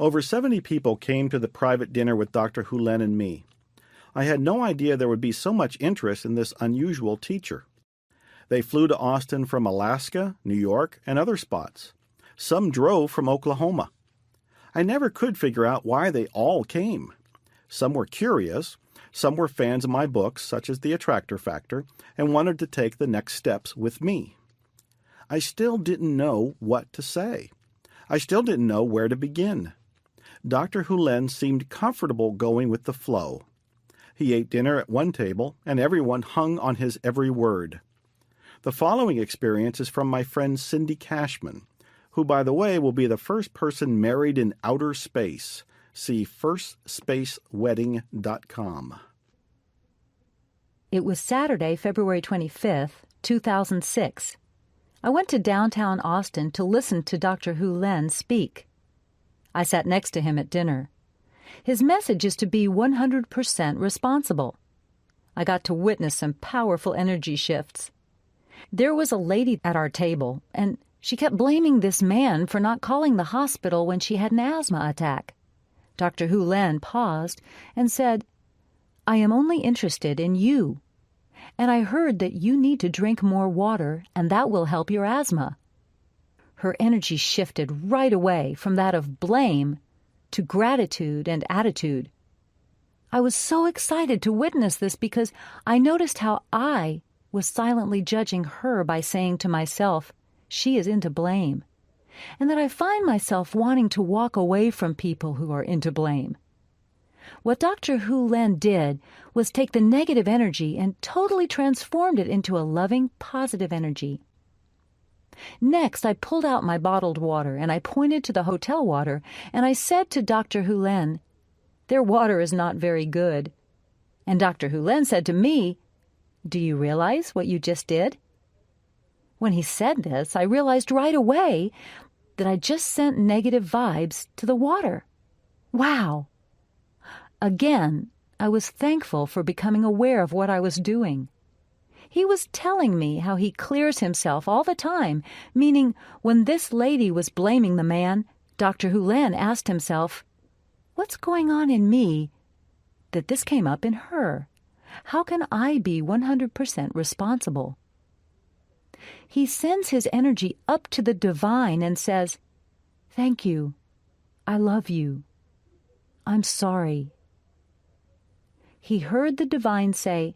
Over 70 people came to the private dinner with Dr. Hew Len and me. I had no idea there would be so much interest in this unusual teacher. They flew to Austin from Alaska, New York, and other spots. Some drove from Oklahoma. I never could figure out why they all came. Some were curious, some were fans of my books, such as The Attractor Factor, and wanted to take the next steps with me. I still didn't know what to say. I still didn't know where to begin. Dr. Hew Len seemed comfortable going with the flow. He ate dinner at one table, and everyone hung on his every word. The following experience is from my friend Cindy Cashman, who, by the way, will be the first person married in outer space. See firstSpaceWedding.com. It was Saturday, February 25th, 2006. I went to downtown Austin to listen to Dr. Hew Len speak. I sat next to him at dinner. His message is to be 100% responsible. I got to witness some powerful energy shifts. There was a lady at our table, and she kept blaming this man for not calling the hospital when she had an asthma attack. Dr. Hew Len paused and said, "I am only interested in you, and I heard that you need to drink more water, and that will help your asthma." Her energy shifted right away from that of blame to gratitude and attitude. I was so excited to witness this because I noticed how I was silently judging her by saying to myself, she is into blame, and that I find myself wanting to walk away from people who are into blame. What Dr. Hew Len did was take the negative energy and totally transformed it into a loving, positive energy. Next, I pulled out my bottled water and I pointed to the hotel water and I said to Dr. Hew Len, "Their water is not very good." And Dr. Hew Len said to me, "Do you realize what you just did?" When he said this, I realized right away that I just sent negative vibes to the water. Wow! Again, I was thankful for becoming aware of what I was doing. He was telling me how he clears himself all the time, meaning when this lady was blaming the man, Dr. Hew Len asked himself, "What's going on in me that this came up in her? How can I be 100% responsible?" He sends his energy up to the divine and says, "Thank you. I love you. I'm sorry." He heard the divine say,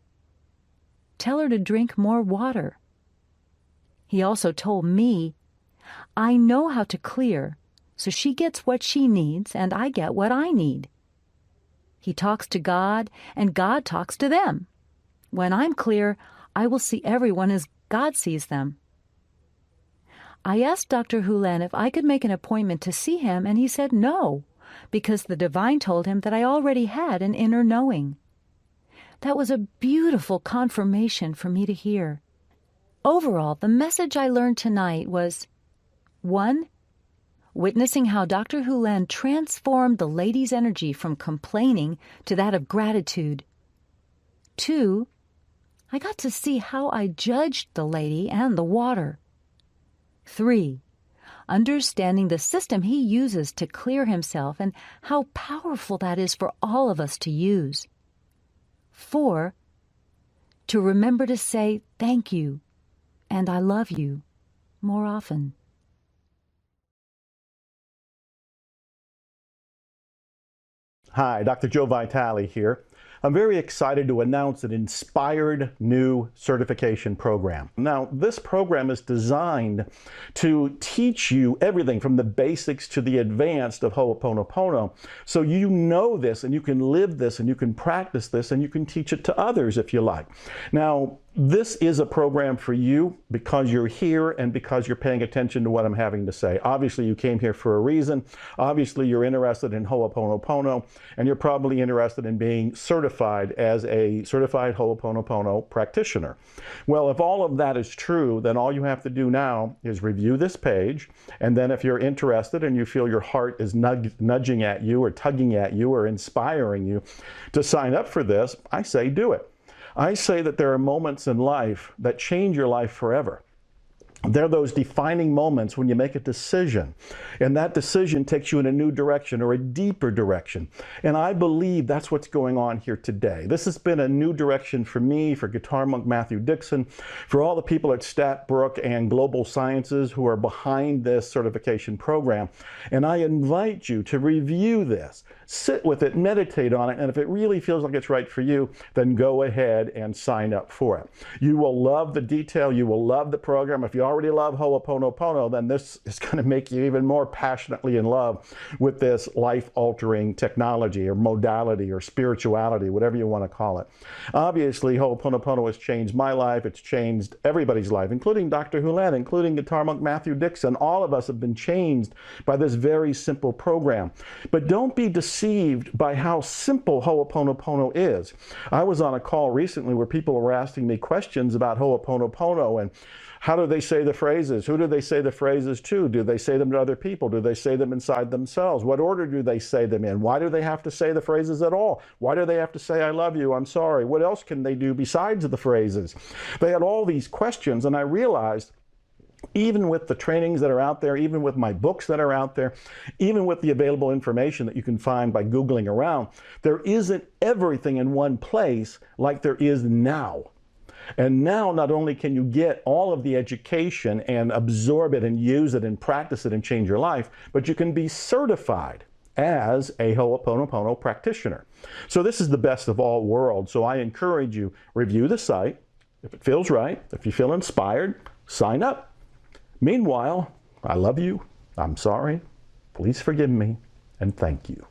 "Tell her to drink more water." He also told me, "I know how to clear, so she gets what she needs and I get what I need." He talks to God and God talks to them. When I'm clear, I will see everyone as God sees them. I asked Dr. Hew Len if I could make an appointment to see him, and he said no, because the divine told him that I already had an inner knowing. That was a beautiful confirmation for me to hear. Overall, the message I learned tonight was, 1. Witnessing how Dr. Hew Len transformed the lady's energy from complaining to that of gratitude. 2. I got to see how I judged the lady and the water. 3. Understanding the system he uses to clear himself and how powerful that is for all of us to use. 4. To remember to say thank you and I love you more often. Hi, Dr. Joe Vitale here. I'm very excited to announce an inspired new certification program. Now, this program is designed to teach you everything from the basics to the advanced of Ho'oponopono. So you know this and you can live this and you can practice this and you can teach it to others if you like. Now, this is a program for you because you're here and because you're paying attention to what I'm having to say. Obviously, you came here for a reason. Obviously, you're interested in Ho'oponopono, and you're probably interested in being certified as a certified Ho'oponopono practitioner. Well, if all of that is true, then all you have to do now is review this page, and then if you're interested and you feel your heart is nudging at you or tugging at you or inspiring you to sign up for this, I say do it. I say that there are moments in life that change your life forever. They're those defining moments when you make a decision, and that decision takes you in a new direction or a deeper direction. And I believe that's what's going on here today. This has been a new direction for me, for Guitar Monk Matthew Dixon, for all the people at Statbrook and Global Sciences who are behind this certification program. And I invite you to review this, sit with it, meditate on it, and if it really feels like it's right for you, then go ahead and sign up for it. You will love the detail. You will love the program. If you already love Ho'oponopono, then this is going to make you even more passionately in love with this life-altering technology or modality or spirituality, whatever you want to call it. Obviously, Ho'oponopono has changed my life. It's changed everybody's life, including Dr. Hew Len, including Guitar Monk Matthew Dixon. All of us have been changed by this very simple program. But don't be deceived by how simple Ho'oponopono is. I was on a call recently where people were asking me questions about Ho'oponopono and how do they say the phrases? Who do they say the phrases to? Do they say them to other people? Do they say them inside themselves? What order do they say them in? Why do they have to say the phrases at all? Why do they have to say, I love you, I'm sorry? What else can they do besides the phrases? They had all these questions, and I realized even with the trainings that are out there, even with my books that are out there, even with the available information that you can find by Googling around, there isn't everything in one place like there is now. And now not only can you get all of the education and absorb it and use it and practice it and change your life, but you can be certified as a Ho'oponopono practitioner. So this is the best of all worlds. So I encourage you, review the site. If it feels right, if you feel inspired, sign up. Meanwhile, I love you, I'm sorry, please forgive me, and thank you.